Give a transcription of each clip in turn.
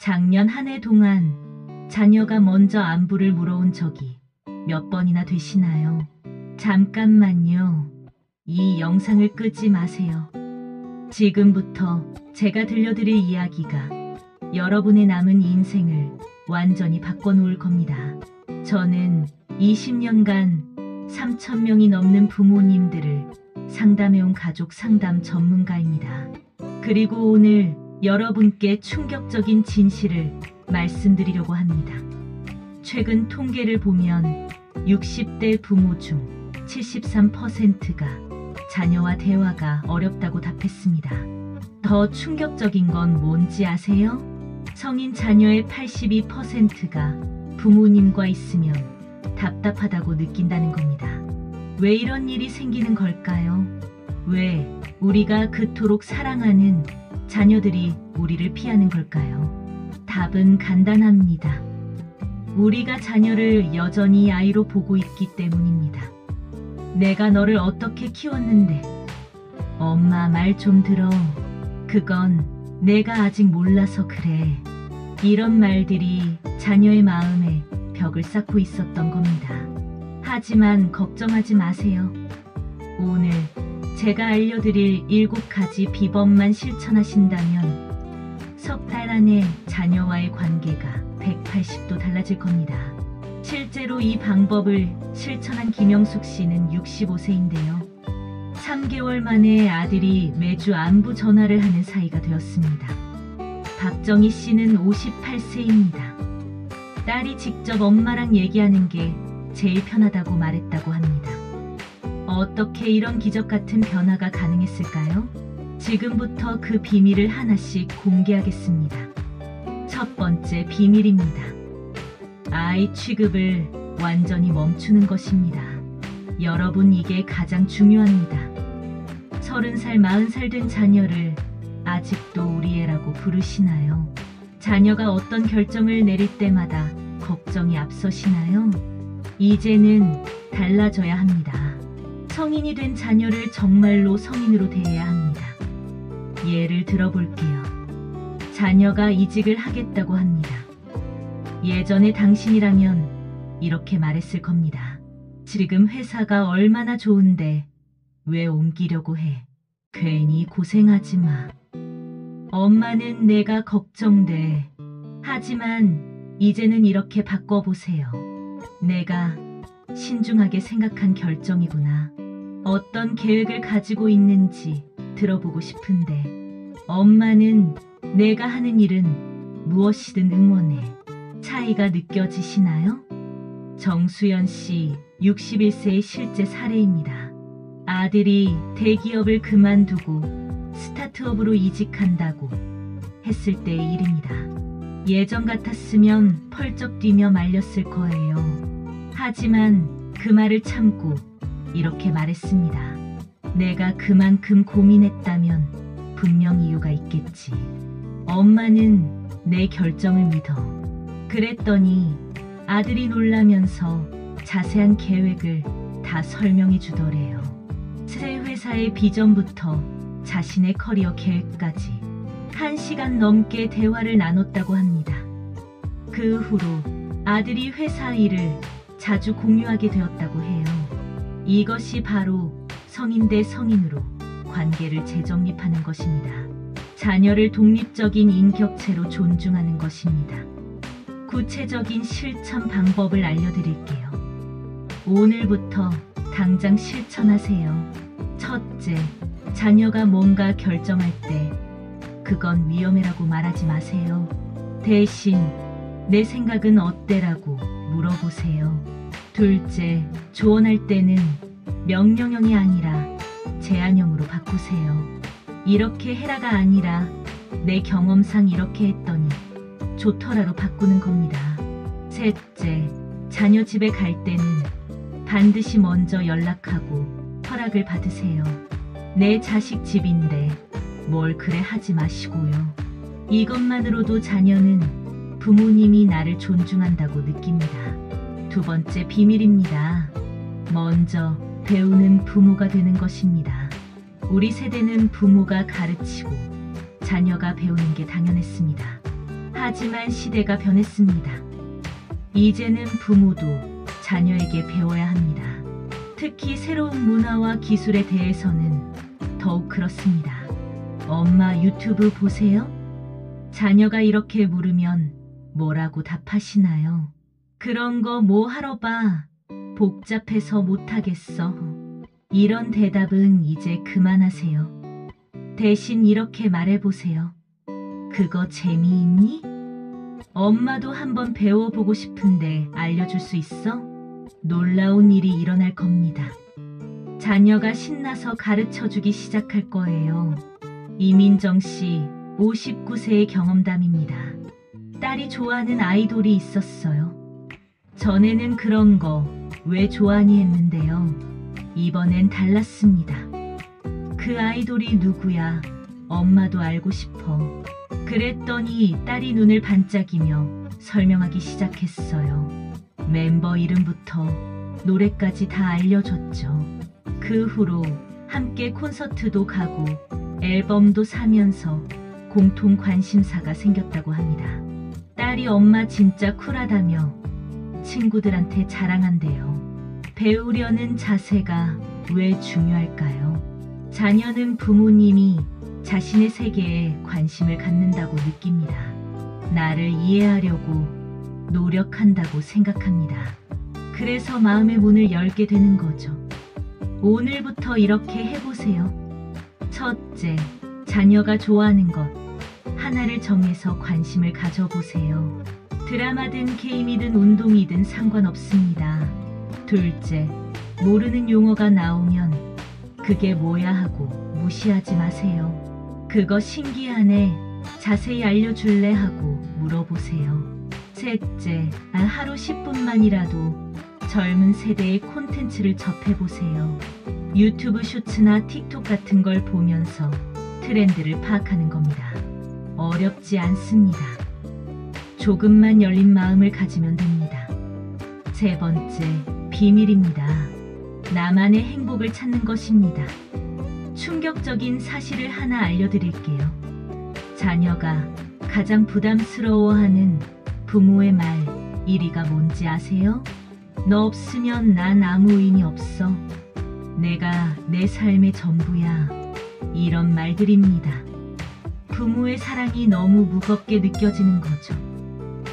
작년 한 해 동안 자녀가 먼저 안부를 물어온 적이 몇 번이나 되시나요? 잠깐만요. 이 영상을 끄지 마세요. 지금부터 제가 들려드릴 이야기가 여러분의 남은 인생을 완전히 바꿔놓을 겁니다. 저는 20년간 3,000명이 넘는 부모님들을 상담해온 가족 상담 전문가입니다. 그리고 오늘 여러분께 충격적인 진실을 말씀드리려고 합니다. 최근 통계를 보면 60대 부모 중 73%가 자녀와 대화가 어렵다고 답했습니다. 더 충격적인 건 뭔지 아세요? 성인 자녀의 82%가 부모님과 있으면 답답하다고 느낀다는 겁니다. 왜 이런 일이 생기는 걸까요? 왜 우리가 그토록 사랑하는 자녀들이 우리를 피하는 걸까요? 답은 간단합니다. 우리가 자녀를 여전히 아이로 보고 있기 때문입니다. 내가 너를 어떻게 키웠는데? 엄마 말 좀 들어. 그건 내가 아직 몰라서 그래. 이런 말들이 자녀의 마음에 벽을 쌓고 있었던 겁니다. 하지만 걱정하지 마세요. 오늘 제가 알려드릴 7가지 비법만 실천하신다면 석 달 안에 자녀와의 관계가 180도 달라질 겁니다. 실제로 이 방법을 실천한 김영숙 씨는 65세인데요. 3개월 만에 아들이 매주 안부 전화를 하는 사이가 되었습니다. 박정희 씨는 58세입니다. 딸이 직접 엄마랑 얘기하는 게 제일 편하다고 말했다고 합니다. 어떻게 이런 기적 같은 변화가 가능했을까요? 지금부터 그 비밀을 하나씩 공개하겠습니다. 첫 번째 비밀입니다. 아이 취급을 완전히 멈추는 것입니다. 여러분, 이게 가장 중요합니다. 30살, 40살 된 자녀를 아직도 우리 애라고 부르시나요? 자녀가 어떤 결정을 내릴 때마다 걱정이 앞서시나요? 이제는 달라져야 합니다. 성인이 된 자녀를 정말로 성인으로 대해야 합니다. 예를 들어볼게요. 자녀가 이직을 하겠다고 합니다. 예전에 당신이라면 이렇게 말했을 겁니다. 지금 회사가 얼마나 좋은데 왜 옮기려고 해? 괜히 고생하지 마. 엄마는 내가 걱정돼. 하지만 이제는 이렇게 바꿔보세요. 내가 신중하게 생각한 결정이구나. 어떤 계획을 가지고 있는지 들어보고 싶은데 엄마는 내가 하는 일은 무엇이든 응원해. 차이가 느껴지시나요? 정수연 씨 61세의 실제 사례입니다. 아들이 대기업을 그만두고 스타트업으로 이직한다고 했을 때의 일입니다. 예전 같았으면 펄쩍 뛰며 말렸을 거예요. 하지만 그 말을 참고 이렇게 말했습니다. 내가 그만큼 고민했다면 분명 이유가 있겠지. 엄마는 내 결정을 믿어. 그랬더니 아들이 놀라면서 자세한 계획을 다 설명해 주더래요. 새 회사의 비전부터 자신의 커리어 계획까지 1시간 넘게 대화를 나눴다고 합니다. 그 후로 아들이 회사 일을 자주 공유하게 되었다고 해요. 이것이 바로 성인 대 성인으로 관계를 재정립하는 것입니다. 자녀를 독립적인 인격체로 존중하는 것입니다. 구체적인 실천 방법을 알려드릴게요. 오늘부터 당장 실천하세요. 첫째, 자녀가 뭔가 결정할 때 그건 위험해라고 말하지 마세요. 대신 내 생각은 어때라고 물어보세요. 둘째, 조언할 때는 명령형이 아니라 제안형으로 바꾸세요. 이렇게 해라가 아니라 내 경험상 이렇게 했더니 좋더라로 바꾸는 겁니다. 셋째, 자녀 집에 갈 때는 반드시 먼저 연락하고 허락을 받으세요. 내 자식 집인데 뭘 그래 하지 마시고요. 이것만으로도 자녀는 부모님이 나를 존중한다고 느낍니다. 두 번째 비밀입니다. 먼저 배우는 부모가 되는 것입니다. 우리 세대는 부모가 가르치고 자녀가 배우는 게 당연했습니다. 하지만 시대가 변했습니다. 이제는 부모도 자녀에게 배워야 합니다. 특히 새로운 문화와 기술에 대해서는 더욱 그렇습니다. 엄마 유튜브 보세요? 자녀가 이렇게 물으면 뭐라고 답하시나요? 그런 거 뭐 하러 봐. 복잡해서 못하겠어. 이런 대답은 이제 그만하세요. 대신 이렇게 말해보세요. 그거 재미있니? 엄마도 한번 배워보고 싶은데 알려줄 수 있어? 놀라운 일이 일어날 겁니다. 자녀가 신나서 가르쳐주기 시작할 거예요. 이민정 씨 59세의 경험담입니다. 딸이 좋아하는 아이돌이 있었어요. 전에는 그런 거 왜 좋아하니 했는데요. 이번엔 달랐습니다. 그 아이돌이 누구야? 엄마도 알고 싶어. 그랬더니 딸이 눈을 반짝이며 설명하기 시작했어요. 멤버 이름부터 노래까지 다 알려줬죠. 그 후로 함께 콘서트도 가고 앨범도 사면서 공통 관심사가 생겼다고 합니다. 딸이 엄마 진짜 쿨하다며 친구들한테 자랑한대요. 배우려는 자세가 왜 중요할까요? 자녀는 부모님이 자신의 세계에 관심을 갖는다고 느낍니다. 나를 이해하려고 노력한다고 생각합니다. 그래서 마음의 문을 열게 되는 거죠. 오늘부터 이렇게 해보세요. 첫째, 자녀가 좋아하는 것 하나를 정해서 관심을 가져보세요. 드라마든 게임이든 운동이든 상관없습니다. 둘째, 모르는 용어가 나오면 그게 뭐야 하고 무시하지 마세요. 그거 신기하네. 자세히 알려줄래 하고 물어보세요. 셋째, 하루 10분만이라도 젊은 세대의 콘텐츠를 접해보세요. 유튜브 쇼츠나 틱톡 같은 걸 보면서 트렌드를 파악하는 겁니다. 어렵지 않습니다. 조금만 열린 마음을 가지면 됩니다. 세 번째, 비밀입니다. 나만의 행복을 찾는 것입니다. 충격적인 사실을 하나 알려드릴게요. 자녀가 가장 부담스러워하는 부모의 말 1위가 뭔지 아세요? 너 없으면 난 아무 의미 없어. 내가 내 삶의 전부야. 이런 말들입니다. 부모의 사랑이 너무 무겁게 느껴지는 거죠.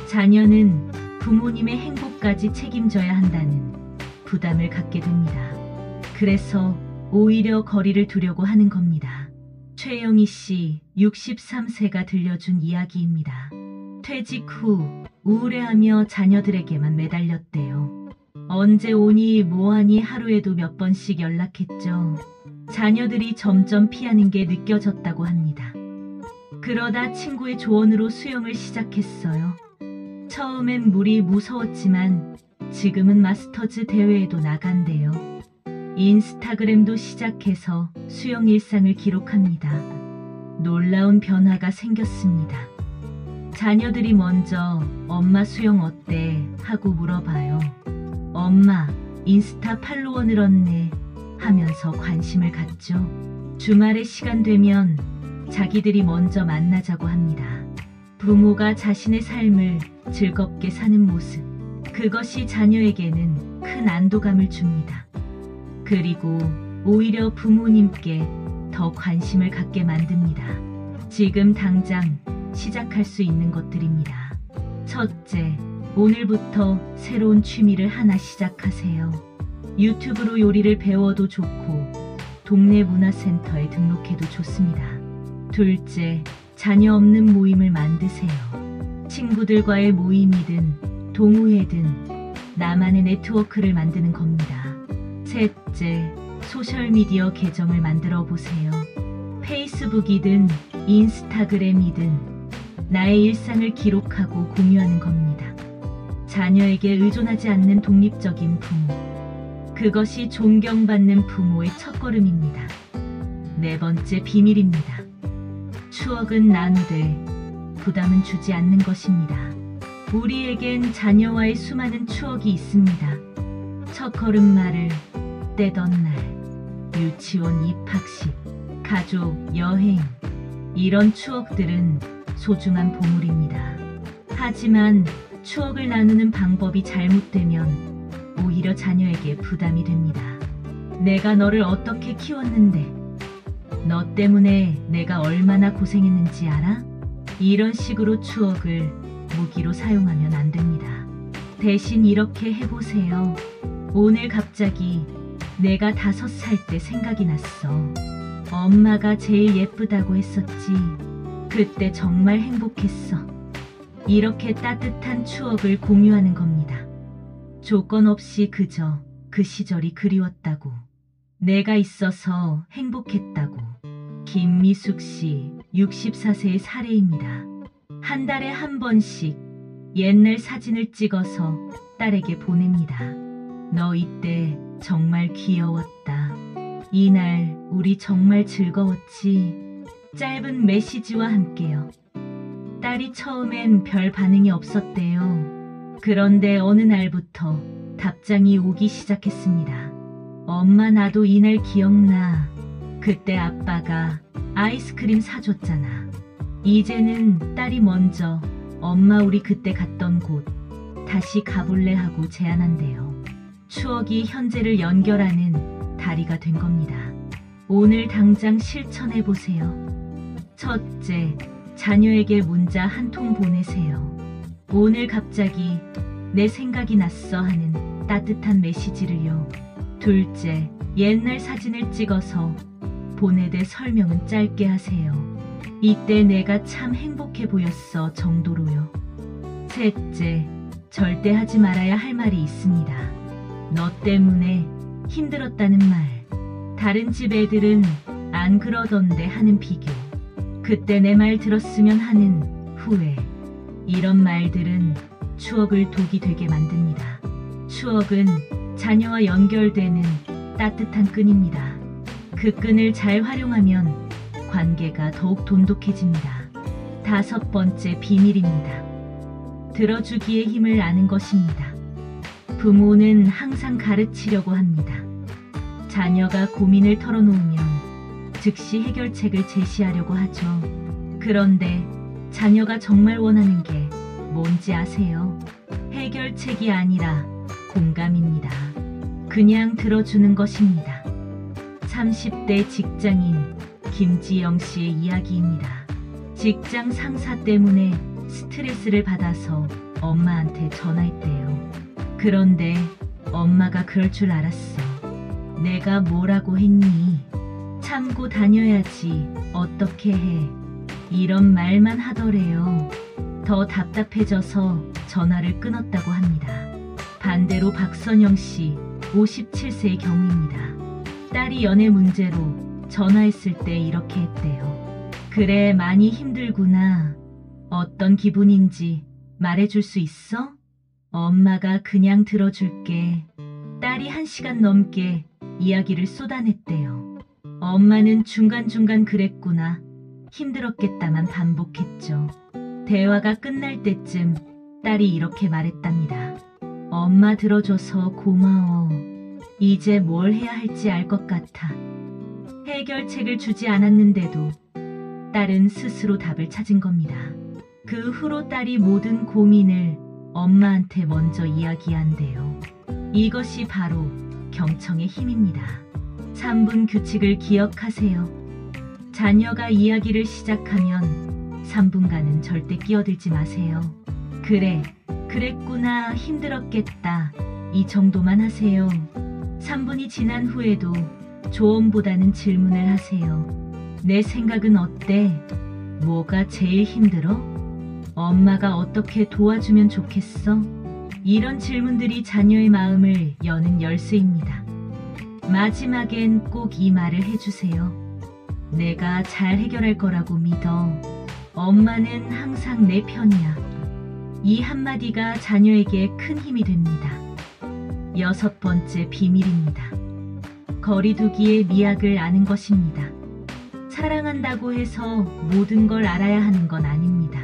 자녀는 부모님의 행복까지 책임져야 한다는 부담을 갖게 됩니다. 그래서 오히려 거리를 두려고 하는 겁니다. 최영희 씨 63세가 들려준 이야기입니다. 퇴직 후 우울해하며 자녀들에게만 매달렸대요. 언제 오니 뭐하니 하루에도 몇 번씩 연락했죠. 자녀들이 점점 피하는 게 느껴졌다고 합니다. 그러다 친구의 조언으로 수영을 시작했어요. 처음엔 물이 무서웠지만 지금은 마스터즈 대회에도 나간대요. 인스타그램도 시작해서 수영 일상을 기록합니다. 놀라운 변화가 생겼습니다. 자녀들이 먼저 엄마 수영 어때? 하고 물어봐요. 엄마 인스타 팔로워 늘었네 하면서 관심을 갖죠. 주말에 시간 되면 자기들이 먼저 만나자고 합니다. 부모가 자신의 삶을 즐겁게 사는 모습, 그것이 자녀에게는 큰 안도감을 줍니다. 그리고 오히려 부모님께 더 관심을 갖게 만듭니다. 지금 당장 시작할 수 있는 것들입니다. 첫째, 오늘부터 새로운 취미를 하나 시작하세요. 유튜브로 요리를 배워도 좋고 동네 문화센터에 등록해도 좋습니다. 둘째, 자녀 없는 모임을 만드세요. 친구들과의 모임이든 동호회든 나만의 네트워크를 만드는 겁니다. 셋째, 소셜미디어 계정을 만들어 보세요. 페이스북이든 인스타그램이든 나의 일상을 기록하고 공유하는 겁니다. 자녀에게 의존하지 않는 독립적인 부모, 그것이 존경받는 부모의 첫걸음입니다. 네 번째, 비밀입니다. 추억은 나누되 부담은 주지 않는 것입니다. 우리에겐 자녀와의 수많은 추억이 있습니다. 첫 걸음마를 떼던 날, 유치원 입학식, 가족, 여행, 이런 추억들은 소중한 보물입니다. 하지만 추억을 나누는 방법이 잘못되면 오히려 자녀에게 부담이 됩니다. 내가 너를 어떻게 키웠는데, 너 때문에 내가 얼마나 고생했는지 알아? 이런 식으로 추억을 무기로 사용하면 안 됩니다. 대신 이렇게 해보세요. 오늘 갑자기 내가 5살 때 생각이 났어. 엄마가 제일 예쁘다고 했었지. 그때 정말 행복했어. 이렇게 따뜻한 추억을 공유하는 겁니다. 조건 없이 그저 그 시절이 그리웠다고. 내가 있어서 행복했다고. 김미숙 씨, 64세의 사례입니다. 한 달에 한 번씩 옛날 사진을 찍어서 딸에게 보냅니다. 너 이때 정말 귀여웠다. 이날 우리 정말 즐거웠지. 짧은 메시지와 함께요. 딸이 처음엔 별 반응이 없었대요. 그런데 어느 날부터 답장이 오기 시작했습니다. 엄마, 나도 이날 기억나. 그때 아빠가 아이스크림 사줬잖아. 이제는 딸이 먼저 엄마, 우리 그때 갔던 곳 다시 가볼래 하고 제안한대요. 추억이 현재를 연결하는 다리가 된 겁니다. 오늘 당장 실천해보세요. 첫째, 자녀에게 문자 한 통 보내세요. 오늘 갑자기 내 생각이 났어 하는 따뜻한 메시지를요. 둘째, 옛날 사진을 찍어서 보내되 설명은 짧게 하세요. 이때 내가 참 행복해 보였어 정도로요. 셋째, 절대 하지 말아야 할 말이 있습니다. 너 때문에 힘들었다는 말. 다른 집 애들은 안 그러던데 하는 비교. 그때 내 말 들었으면 하는 후회. 이런 말들은 추억을 독이 되게 만듭니다. 추억은 자녀와 연결되는 따뜻한 끈입니다. 그 끈을 잘 활용하면 관계가 더욱 돈독해집니다. 5번째 비밀입니다. 들어주기의 힘을 아는 것입니다. 부모는 항상 가르치려고 합니다. 자녀가 고민을 털어놓으면 즉시 해결책을 제시하려고 하죠. 그런데 자녀가 정말 원하는 게 뭔지 아세요? 해결책이 아니라 공감입니다. 그냥 들어주는 것입니다. 30대 직장인 김지영 씨의 이야기입니다. 직장 상사 때문에 스트레스를 받아서 엄마한테 전화했대요. 그런데 엄마가 그럴 줄 알았어. 내가 뭐라고 했니? 참고 다녀야지. 어떻게 해? 이런 말만 하더래요. 더 답답해져서 전화를 끊었다고 합니다. 반대로 박선영 씨, 57세의 경우입니다. 딸이 연애 문제로 전화했을 때 이렇게 했대요. 그래, 많이 힘들구나. 어떤 기분인지 말해줄 수 있어? 엄마가 그냥 들어줄게. 딸이 1시간 넘게 이야기를 쏟아냈대요. 엄마는 중간중간 그랬구나. 힘들었겠다만 반복했죠. 대화가 끝날 때쯤 딸이 이렇게 말했답니다. 엄마 들어줘서 고마워. 이제 뭘 해야 할지 알 것 같아. 해결책을 주지 않았는데도 딸은 스스로 답을 찾은 겁니다. 그 후로 딸이 모든 고민을 엄마한테 먼저 이야기한대요. 이것이 바로 경청의 힘입니다. 3분 규칙을 기억하세요. 자녀가 이야기를 시작하면 3분간은 절대 끼어들지 마세요. 그래, 그랬구나, 힘들었겠다. 이 정도만 하세요. 3분이 지난 후에도 조언보다는 질문을 하세요. 내 생각은 어때? 뭐가 제일 힘들어? 엄마가 어떻게 도와주면 좋겠어? 이런 질문들이 자녀의 마음을 여는 열쇠입니다. 마지막엔 꼭 이 말을 해주세요. 내가 잘 해결할 거라고 믿어. 엄마는 항상 내 편이야. 이 한마디가 자녀에게 큰 힘이 됩니다. 6번째 비밀입니다. 거리두기의 미학을 아는 것입니다. 사랑한다고 해서 모든 걸 알아야 하는 건 아닙니다.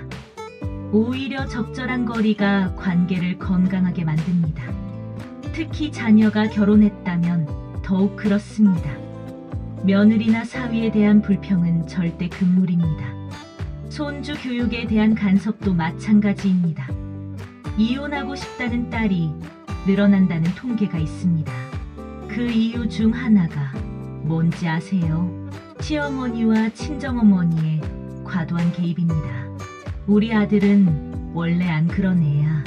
오히려 적절한 거리가 관계를 건강하게 만듭니다. 특히 자녀가 결혼했다면 더욱 그렇습니다. 며느리나 사위에 대한 불평은 절대 금물입니다. 손주 교육에 대한 간섭도 마찬가지입니다. 이혼하고 싶다는 딸이 늘어난다는 통계가 있습니다. 그 이유 중 하나가 뭔지 아세요? 시어머니와 친정어머니의 과도한 개입입니다. 우리 아들은 원래 안 그런 애야.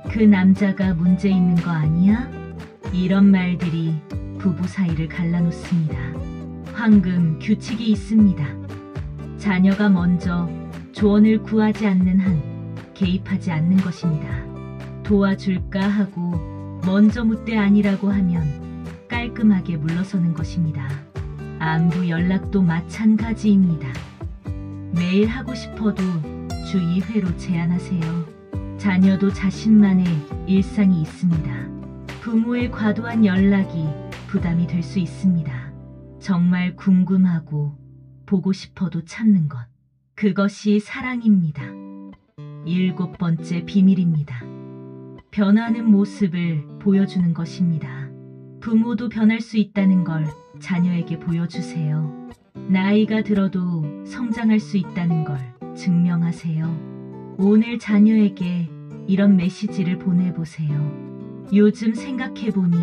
그 남자가 문제 있는 거 아니야? 이런 말들이 부부 사이를 갈라놓습니다. 황금 규칙이 있습니다. 자녀가 먼저 조언을 구하지 않는 한 개입하지 않는 것입니다. 도와줄까 하고 먼저 묻되 아니라고 하면 깔끔하게 물러서는 것입니다. 안부 연락도 마찬가지입니다. 매일 하고 싶어도 주 2회로 제한하세요. 자녀도 자신만의 일상이 있습니다. 부모의 과도한 연락이 부담이 될 수 있습니다. 정말 궁금하고 보고 싶어도 참는 것. 그것이 사랑입니다. 7번째 비밀입니다. 변하는 모습을 보여주는 것입니다. 부모도 변할 수 있다는 걸 자녀에게 보여주세요. 나이가 들어도 성장할 수 있다는 걸 증명하세요. 오늘 자녀에게 이런 메시지를 보내보세요. 요즘 생각해보니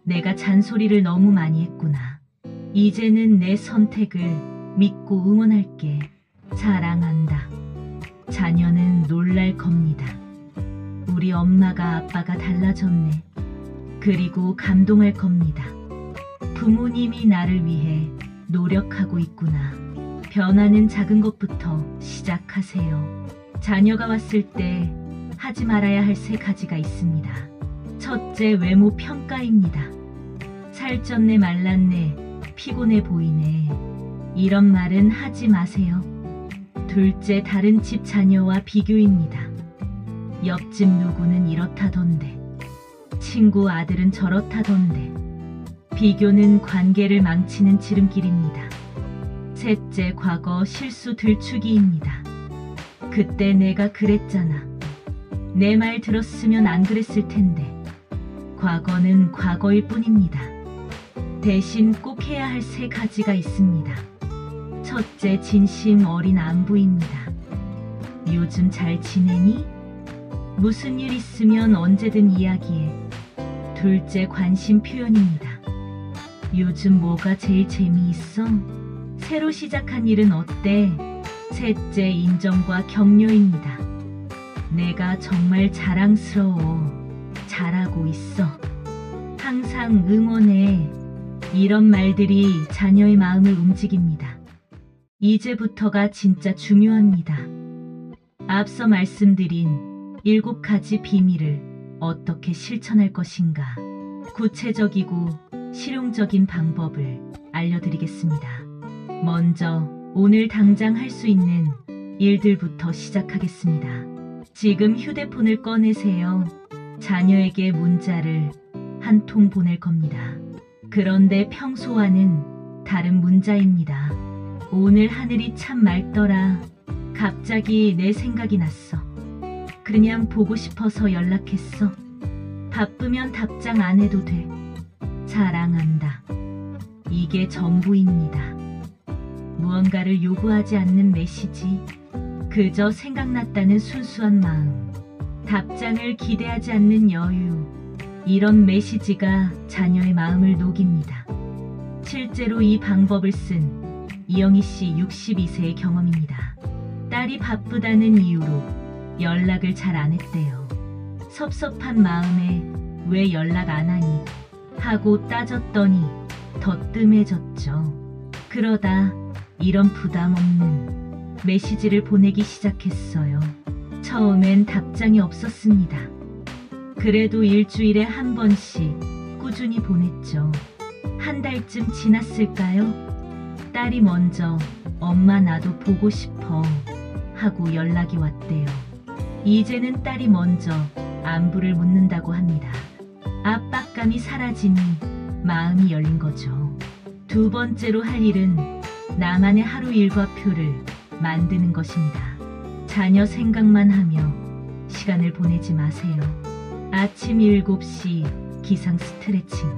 내가 잔소리를 너무 많이 했구나. 이제는 내 선택을 믿고 응원할게. 사랑한다. 자녀는 놀랄 겁니다. 우리 엄마가 아빠가 달라졌네. 그리고 감동할 겁니다. 부모님이 나를 위해 노력하고 있구나. 변하는 작은 것부터 시작하세요. 자녀가 왔을 때 하지 말아야 할 3가지가 있습니다. 첫째, 외모 평가입니다. 살쪘네, 말랐네, 피곤해 보이네. 이런 말은 하지 마세요. 둘째, 다른 집 자녀와 비교입니다. 옆집 누구는 이렇다던데, 친구 아들은 저렇다던데. 비교는 관계를 망치는 지름길입니다. 셋째, 과거 실수 들추기입니다. 그때 내가 그랬잖아. 내 말 들었으면 안 그랬을 텐데. 과거는 과거일 뿐입니다. 대신 꼭 해야 할 3가지가 있습니다. 첫째, 진심 어린 안부입니다. 요즘 잘 지내니? 무슨 일 있으면 언제든 이야기해. 둘째, 관심 표현입니다. 요즘 뭐가 제일 재미있어? 새로 시작한 일은 어때? 셋째, 인정과 격려입니다. 내가 정말 자랑스러워. 잘하고 있어. 항상 응원해. 이런 말들이 자녀의 마음을 움직입니다. 이제부터가 진짜 중요합니다. 앞서 말씀드린 7가지 비밀을 어떻게 실천할 것인가? 구체적이고 실용적인 방법을 알려드리겠습니다. 먼저 오늘 당장 할 수 있는 일들부터 시작하겠습니다. 지금 휴대폰을 꺼내세요. 자녀에게 문자를 한 통 보낼 겁니다. 그런데 평소와는 다른 문자입니다. 오늘 하늘이 참 맑더라. 갑자기 내 생각이 났어. 그냥 보고 싶어서 연락했어. 바쁘면 답장 안 해도 돼. 사랑한다. 이게 전부입니다. 무언가를 요구하지 않는 메시지. 그저 생각났다는 순수한 마음. 답장을 기대하지 않는 여유. 이런 메시지가 자녀의 마음을 녹입니다. 실제로 이 방법을 쓴 이영희 씨 62세의 경험입니다. 딸이 바쁘다는 이유로 연락을 잘 안 했대요. 섭섭한 마음에 왜 연락 안 하니? 하고 따졌더니 더 뜸해졌죠. 그러다 이런 부담 없는 메시지를 보내기 시작했어요. 처음엔 답장이 없었습니다. 그래도 일주일에 한 번씩 꾸준히 보냈죠. 한 달쯤 지났을까요? 딸이 먼저 엄마 나도 보고 싶어 하고 연락이 왔대요. 이제는 딸이 먼저 안부를 묻는다고 합니다. 압박감이 사라지니 마음이 열린 거죠. 2번째로 할 일은 나만의 하루 일과표를 만드는 것입니다. 자녀 생각만 하며 시간을 보내지 마세요. 아침 7시 기상 스트레칭,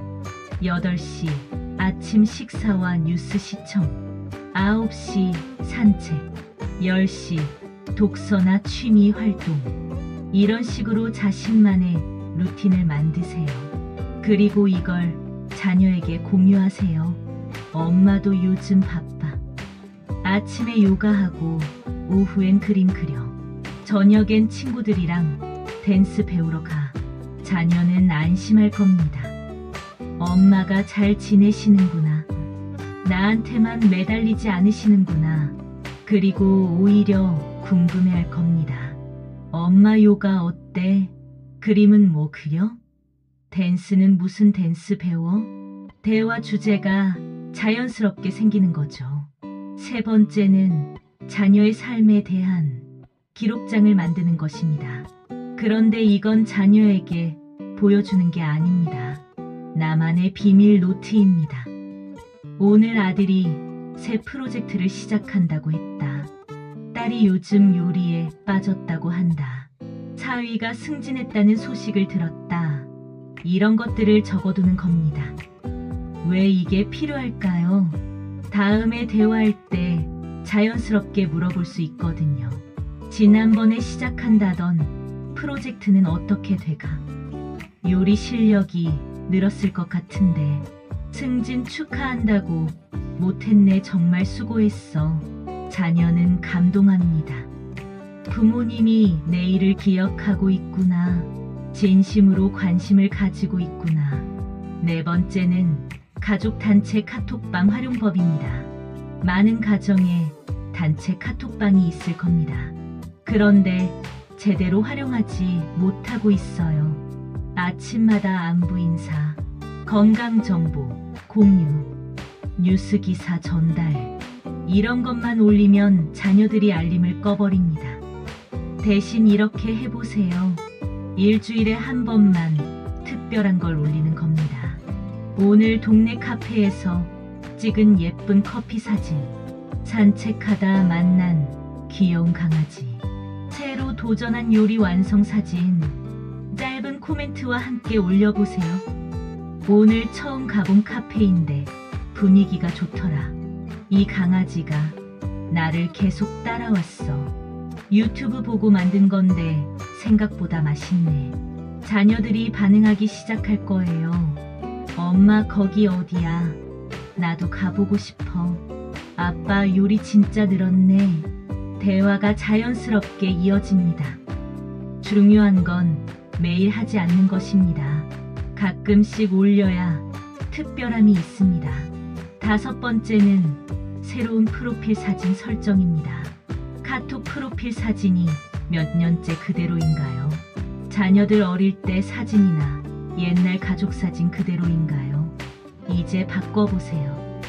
8시 아침 식사와 뉴스 시청, 9시 산책, 10시 독서나 취미 활동. 이런 식으로 자신만의 루틴을 만드세요. 그리고 이걸 자녀에게 공유하세요. 엄마도 요즘 바빠. 아침에 요가하고 오후엔 그림 그려. 저녁엔 친구들이랑 댄스 배우러 가. 자녀는 안심할 겁니다. 엄마가 잘 지내시는구나. 나한테만 매달리지 않으시는구나. 그리고 오히려 궁금해할 겁니다. 엄마 요가 어때? 그림은 뭐 그려? 댄스는 무슨 댄스 배워? 대화 주제가 자연스럽게 생기는 거죠. 세 번째는 자녀의 삶에 대한 기록장을 만드는 것입니다. 그런데 이건 자녀에게 보여주는 게 아닙니다. 나만의 비밀 노트입니다. 오늘 아들이 새 프로젝트를 시작한다고 했다. 딸이 요즘 요리에 빠졌다고 한다. 사위가 승진했다는 소식을 들었다. 이런 것들을 적어두는 겁니다. 왜 이게 필요할까요? 다음에 대화할 때 자연스럽게 물어볼 수 있거든요. 지난번에 시작한다던 프로젝트는 어떻게 돼가? 요리 실력이 늘었을 것 같은데 승진 축하한다고 못했네. 정말 수고했어. 자녀는 감동합니다. 부모님이 내 일을 기억하고 있구나. 진심으로 관심을 가지고 있구나. 네 번째는 가족 단체 카톡방 활용법입니다. 많은 가정에 단체 카톡방이 있을 겁니다. 그런데 제대로 활용하지 못하고 있어요. 아침마다 안부 인사, 건강 정보, 공유, 뉴스 기사 전달, 이런 것만 올리면 자녀들이 알림을 꺼버립니다. 대신 이렇게 해보세요. 일주일에 한 번만 특별한 걸 올리는 겁니다. 오늘 동네 카페에서 찍은 예쁜 커피 사진, 산책하다 만난 귀여운 강아지, 새로 도전한 요리 완성 사진, 짧은 코멘트와 함께 올려보세요. 오늘 처음 가본 카페인데 분위기가 좋더라. 이 강아지가 나를 계속 따라왔어. 유튜브 보고 만든 건데 생각보다 맛있네. 자녀들이 반응하기 시작할 거예요. 엄마 거기 어디야? 나도 가보고 싶어. 아빠 요리 진짜 늘었네. 대화가 자연스럽게 이어집니다. 중요한 건 매일 하지 않는 것입니다. 가끔씩 올려야 특별함이 있습니다. 다섯 번째는 새로운 프로필 사진 설정입니다. 카톡 프로필 사진이 몇 년째 그대로인가요? 자녀들 어릴 때 사진이나 옛날 가족 사진 그대로인가요? 이제 바꿔보세요.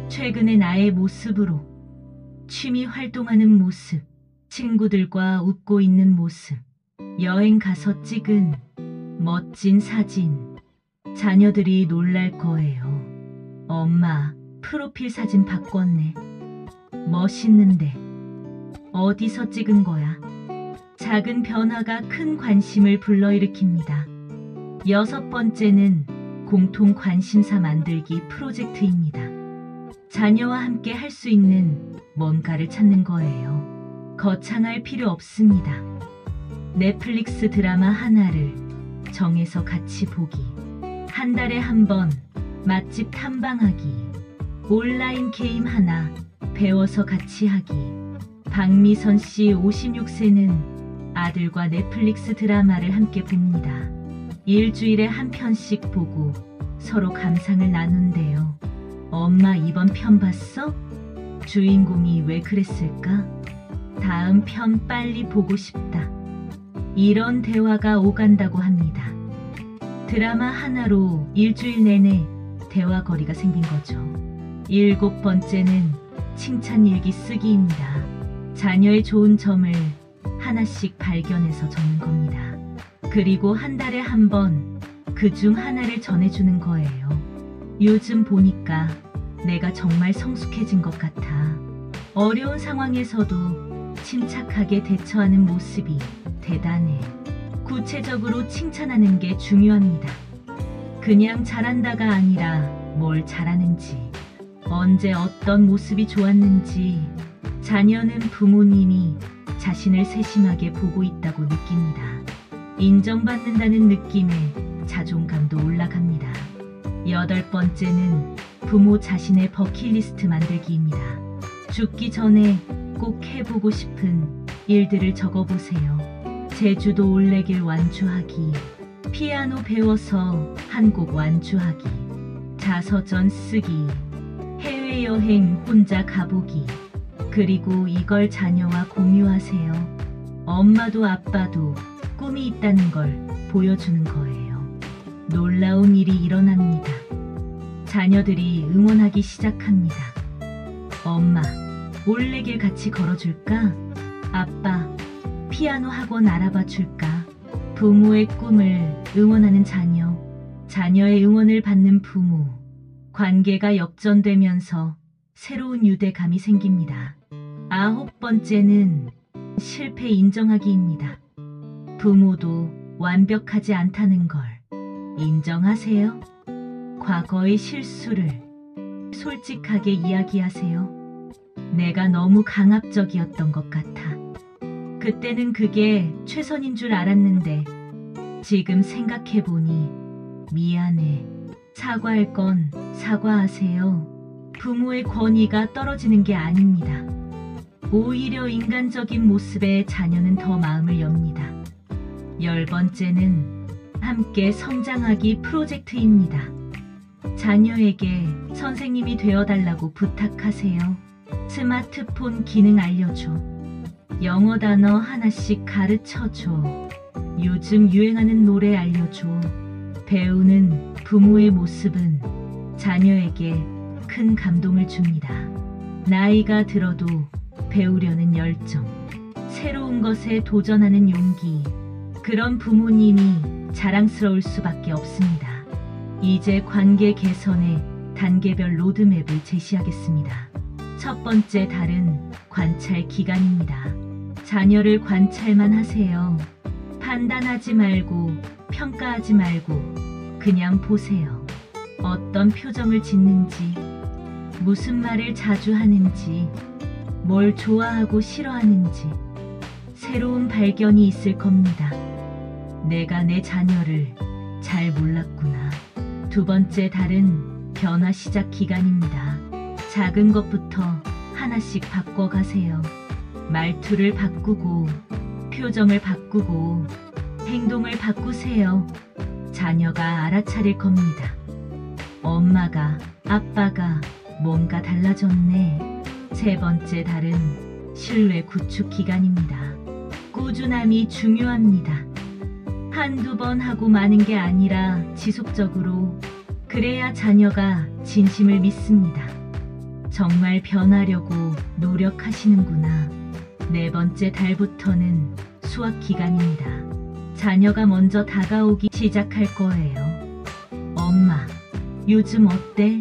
최근의 나의 모습으로, 취미 활동하는 모습, 친구들과 웃고 있는 모습, 여행 가서 찍은 멋진 사진. 자녀들이 놀랄 거예요. 엄마, 프로필 사진 바꿨네. 멋있는데. 어디서 찍은 거야? 작은 변화가 큰 관심을 불러일으킵니다. 여섯 번째는 공통 관심사 만들기 프로젝트입니다. 자녀와 함께 할 수 있는 뭔가를 찾는 거예요. 거창할 필요 없습니다. 넷플릭스 드라마 하나를 정해서 같이 보기, 한 달에 한 번 맛집 탐방하기, 온라인 게임 하나 배워서 같이 하기. 박미선 씨 56세는 아들과 넷플릭스 드라마를 함께 봅니다. 일주일에 한 편씩 보고 서로 감상을 나눈대요. 엄마 이번 편 봤어? 주인공이 왜 그랬을까? 다음 편 빨리 보고 싶다. 이런 대화가 오간다고 합니다. 드라마 하나로 일주일 내내 대화거리가 생긴 거죠. 일곱 번째는 칭찬 일기 쓰기입니다. 자녀의 좋은 점을 하나씩 발견해서 적는 겁니다. 그리고 한 달에 한 번 그 중 하나를 전해주는 거예요. 요즘 보니까 내가 정말 성숙해진 것 같아. 어려운 상황에서도 침착하게 대처하는 모습이 대단해. 구체적으로 칭찬하는 게 중요합니다. 그냥 잘한다가 아니라 뭘 잘하는지, 언제 어떤 모습이 좋았는지 자녀는 부모님이 자신을 세심하게 보고 있다고 느낍니다. 인정받는다는 느낌에 자존감도 올라갑니다. 8번째는 부모 자신의 버킷리스트 만들기입니다. 죽기 전에 꼭 해보고 싶은 일들을 적어보세요. 제주도 올레길 완주하기, 피아노 배워서 한 곡 완주하기, 자서전 쓰기, 해외여행 혼자 가보기. 그리고 이걸 자녀와 공유하세요. 엄마도 아빠도 꿈이 있다는 걸 보여주는 거예요. 놀라운 일이 일어납니다. 자녀들이 응원하기 시작합니다. 엄마, 올레길 같이 걸어줄까? 아빠, 피아노 학원 알아봐 줄까? 부모의 꿈을 응원하는 자녀, 자녀의 응원을 받는 부모, 관계가 역전되면서 새로운 유대감이 생깁니다. 9번째는 실패 인정하기입니다. 부모도 완벽하지 않다는 걸 인정하세요. 과거의 실수를 솔직하게 이야기하세요. 내가 너무 강압적이었던 것 같아. 그때는 그게 최선인 줄 알았는데 지금 생각해보니 미안해. 사과할 건 사과하세요. 부모의 권위가 떨어지는 게 아닙니다. 오히려 인간적인 모습에 자녀는 더 마음을 엽니다. 10번째는 함께 성장하기 프로젝트입니다. 자녀에게 선생님이 되어달라고 부탁하세요. 스마트폰 기능 알려줘. 영어 단어 하나씩 가르쳐줘. 요즘 유행하는 노래 알려줘. 배우는 부모의 모습은 자녀에게 큰 감동을 줍니다. 나이가 들어도 배우려는 열정, 새로운 것에 도전하는 용기, 그런 부모님이 자랑스러울 수밖에 없습니다. 이제 관계 개선의 단계별 로드맵을 제시하겠습니다. 첫 번째 달은 관찰 기간입니다. 자녀를 관찰만 하세요. 판단하지 말고 평가하지 말고 그냥 보세요. 어떤 표정을 짓는지, 무슨 말을 자주 하는지, 뭘 좋아하고 싫어하는지 새로운 발견이 있을 겁니다. 내가 내 자녀를 잘 몰랐구나. 두 번째 달은 변화 시작 기간입니다. 작은 것부터 하나씩 바꿔가세요. 말투를 바꾸고, 표정을 바꾸고, 행동을 바꾸세요. 자녀가 알아차릴 겁니다. 엄마가, 아빠가 뭔가 달라졌네. 세 번째 달은 신뢰 구축 기간입니다. 꾸준함이 중요합니다. 한두 번 하고 마는 게 아니라 지속적으로, 그래야 자녀가 진심을 믿습니다. 정말 변하려고 노력하시는구나. 네 번째 달부터는 수학 기간입니다. 자녀가 먼저 다가오기 시작할 거예요. 엄마, 요즘 어때?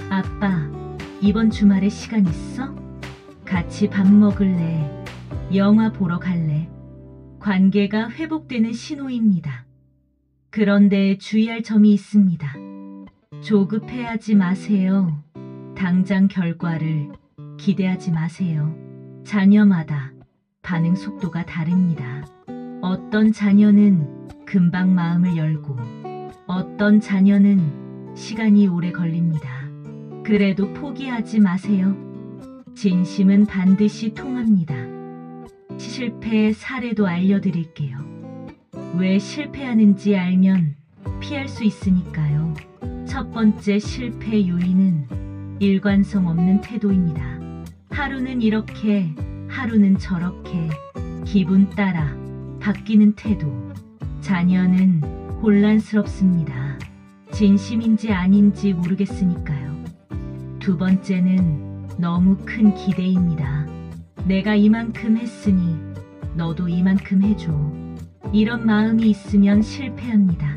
아빠, 이번 주말에 시간 있어? 같이 밥 먹을래? 영화 보러 갈래? 관계가 회복되는 신호입니다. 그런데 주의할 점이 있습니다. 조급해하지 마세요. 당장 결과를 기대하지 마세요. 자녀마다 반응 속도가 다릅니다. 어떤 자녀는 금방 마음을 열고, 어떤 자녀는 시간이 오래 걸립니다. 그래도 포기하지 마세요. 진심은 반드시 통합니다. 실패의 사례도 알려드릴게요. 왜 실패하는지 알면 피할 수 있으니까요. 첫 번째 실패 요인은 일관성 없는 태도입니다. 하루는 이렇게, 하루는 저렇게, 기분 따라 바뀌는 태도. 자녀는 혼란스럽습니다. 진심인지 아닌지 모르겠으니까요. 두 번째는 너무 큰 기대입니다. 내가 이만큼 했으니 너도 이만큼 해줘. 이런 마음이 있으면 실패합니다.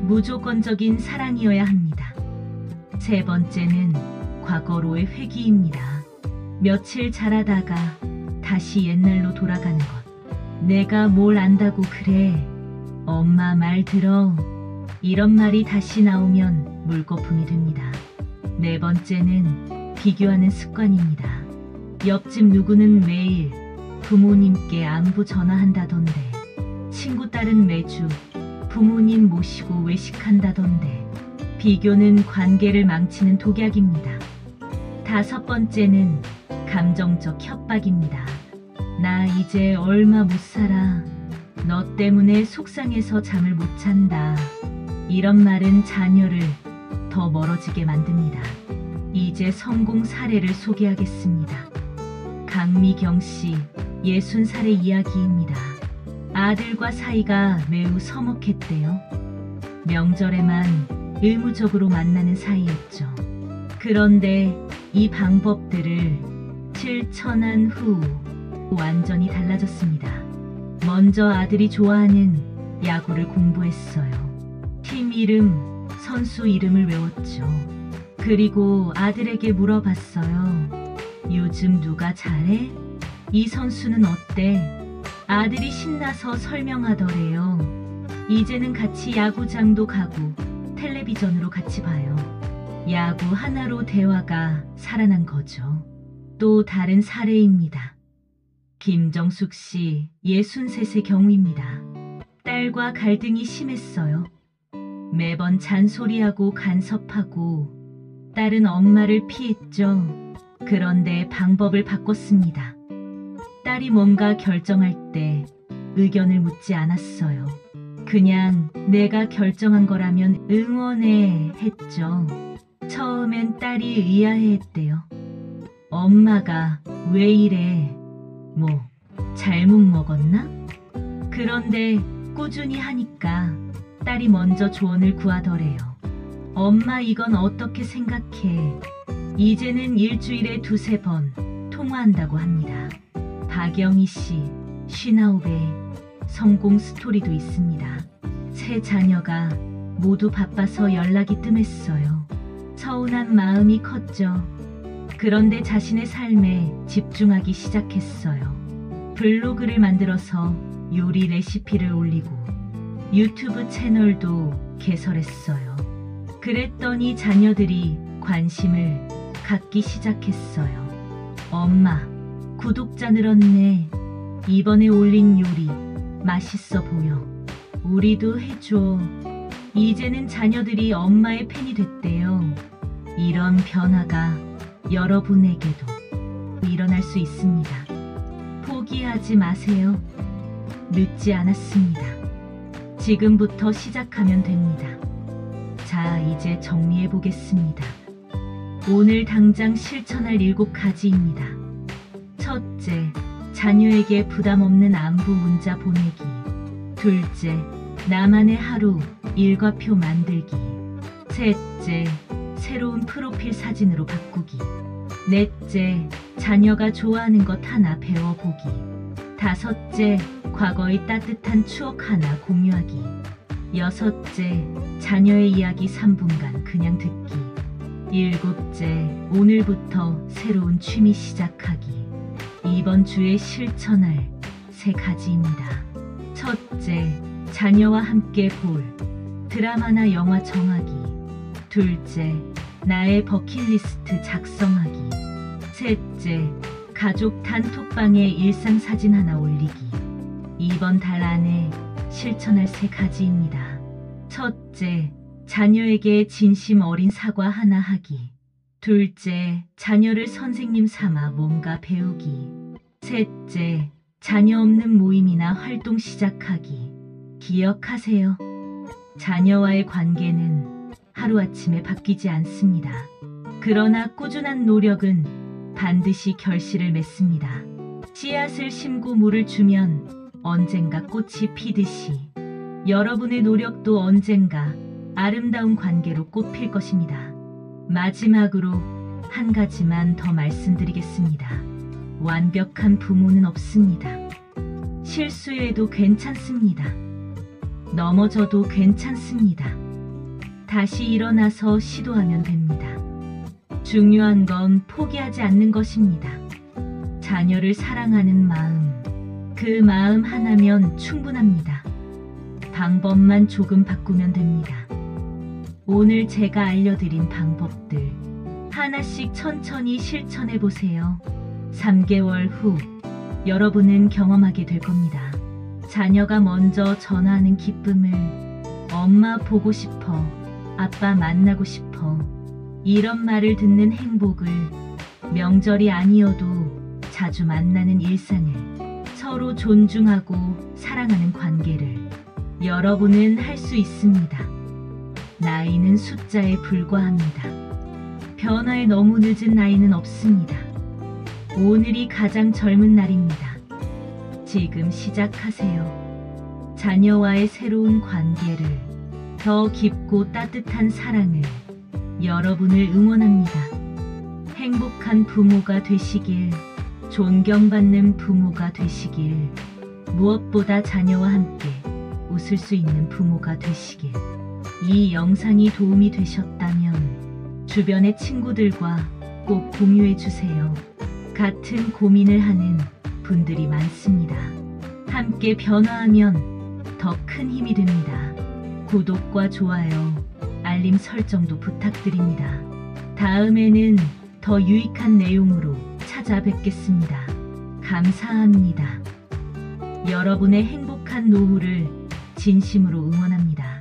무조건적인 사랑이어야 합니다. 세 번째는 과거로의 회귀입니다. 며칠 잘하다가 다시 옛날로 돌아가는 것. 내가 뭘 안다고 그래. 엄마 말 들어. 이런 말이 다시 나오면 물거품이 됩니다. 네 번째는 비교하는 습관입니다. 옆집 누구는 매일 부모님께 안부 전화한다던데, 친구 딸은 매주 부모님 모시고 외식한다던데, 비교는 관계를 망치는 독약입니다. 5번째는 감정적 협박입니다. 나 이제 얼마 못 살아. 너 때문에 속상해서 잠을 못 잔다. 이런 말은 자녀를 더 멀어지게 만듭니다. 이제 성공 사례를 소개하겠습니다. 강미경 씨, 60살의 이야기입니다. 아들과 사이가 매우 서먹했대요. 명절에만 의무적으로 만나는 사이였죠. 그런데 이 방법들을 실천한 후 완전히 달라졌습니다. 먼저 아들이 좋아하는 야구를 공부했어요. 팀 이름, 선수 이름을 외웠죠. 그리고 아들에게 물어봤어요. 요즘 누가 잘해? 이 선수는 어때? 아들이 신나서 설명하더래요. 이제는 같이 야구장도 가고 텔레비전으로 같이 봐요. 야구 하나로 대화가 살아난 거죠. 또 다른 사례입니다. 김정숙 씨, 63세 경우입니다. 딸과 갈등이 심했어요. 매번 잔소리하고 간섭하고 딸은 엄마를 피했죠. 그런데 방법을 바꿨습니다. 딸이 뭔가 결정할 때 의견을 묻지 않았어요. 그냥 내가 결정한 거라면 응원해 했죠. 처음엔 딸이 의아해했대요. 엄마가 왜 이래? 뭐 잘못 먹었나? 그런데 꾸준히 하니까 딸이 먼저 조언을 구하더래요. 엄마 이건 어떻게 생각해? 이제는 일주일에 2~3번 통화한다고 합니다. 박영희 씨, 59배 성공 스토리도 있습니다. 세 자녀가 모두 바빠서 연락이 뜸했어요. 서운한 마음이 컸죠. 그런데 자신의 삶에 집중하기 시작했어요. 블로그를 만들어서 요리 레시피를 올리고 유튜브 채널도 개설했어요. 그랬더니 자녀들이 관심을 갖기 시작했어요. 엄마, 구독자 늘었네. 이번에 올린 요리 맛있어 보여. 우리도 해줘. 이제는 자녀들이 엄마의 팬이 됐대요. 이런 변화가 여러분에게도 일어날 수 있습니다. 포기하지 마세요. 늦지 않았습니다. 지금부터 시작하면 됩니다. 자, 이제 정리해 보겠습니다. 오늘 당장 실천할 7가지입니다. 첫째, 자녀에게 부담 없는 안부 문자 보내기. 둘째, 나만의 하루 일과표 만들기. 셋째, 새로운 프로필 사진으로 바꾸기. 넷째, 자녀가 좋아하는 것 하나 배워보기. 다섯째, 과거의 따뜻한 추억 하나 공유하기. 여섯째, 자녀의 이야기 3분간 그냥 듣기. 일곱째, 오늘부터 새로운 취미 시작하기. 이번 주에 실천할 3가지입니다. 첫째, 자녀와 함께 볼 드라마나 영화 정하기. 둘째, 나의 버킷리스트 작성하기. 셋째, 가족 단톡방에 일상사진 하나 올리기. 이번 달 안에 실천할 3가지입니다. 첫째, 자녀에게 진심 어린 사과 하나 하기. 둘째, 자녀를 선생님 삼아 뭔가 배우기. 셋째, 자녀 없는 모임이나 활동 시작하기. 기억하세요. 자녀와의 관계는 하루아침에 바뀌지 않습니다. 그러나 꾸준한 노력은 반드시 결실을 맺습니다. 씨앗을 심고 물을 주면 언젠가 꽃이 피듯이 여러분의 노력도 언젠가 아름다운 관계로 꽃필 것입니다. 마지막으로 한 가지만 더 말씀드리겠습니다. 완벽한 부모는 없습니다. 실수해도 괜찮습니다. 넘어져도 괜찮습니다. 다시 일어나서 시도하면 됩니다. 중요한 건 포기하지 않는 것입니다. 자녀를 사랑하는 마음, 그 마음 하나면 충분합니다. 방법만 조금 바꾸면 됩니다. 오늘 제가 알려드린 방법들 하나씩 천천히 실천해 보세요. 3개월 후 여러분은 경험하게 될 겁니다. 자녀가 먼저 전화하는 기쁨을, 엄마 보고 싶어, 아빠 만나고 싶어, 이런 말을 듣는 행복을, 명절이 아니어도 자주 만나는 일상을, 서로 존중하고 사랑하는 관계를 여러분은 할 수 있습니다. 나이는 숫자에 불과합니다. 변화에 너무 늦은 나이는 없습니다. 오늘이 가장 젊은 날입니다. 지금 시작하세요. 자녀와의 새로운 관계를, 더 깊고 따뜻한 사랑을, 여러분을 응원합니다. 행복한 부모가 되시길, 존경받는 부모가 되시길, 무엇보다 자녀와 함께 웃을 수 있는 부모가 되시길. 이 영상이 도움이 되셨다면 주변의 친구들과 꼭 공유해 주세요. 같은 고민을 하는 분들이 많습니다. 함께 변화하면 더 큰 힘이 됩니다. 구독과 좋아요, 알림 설정도 부탁드립니다. 다음에는 더 유익한 내용으로 찾아뵙겠습니다. 감사합니다. 여러분의 행복한 노후를 진심으로 응원합니다.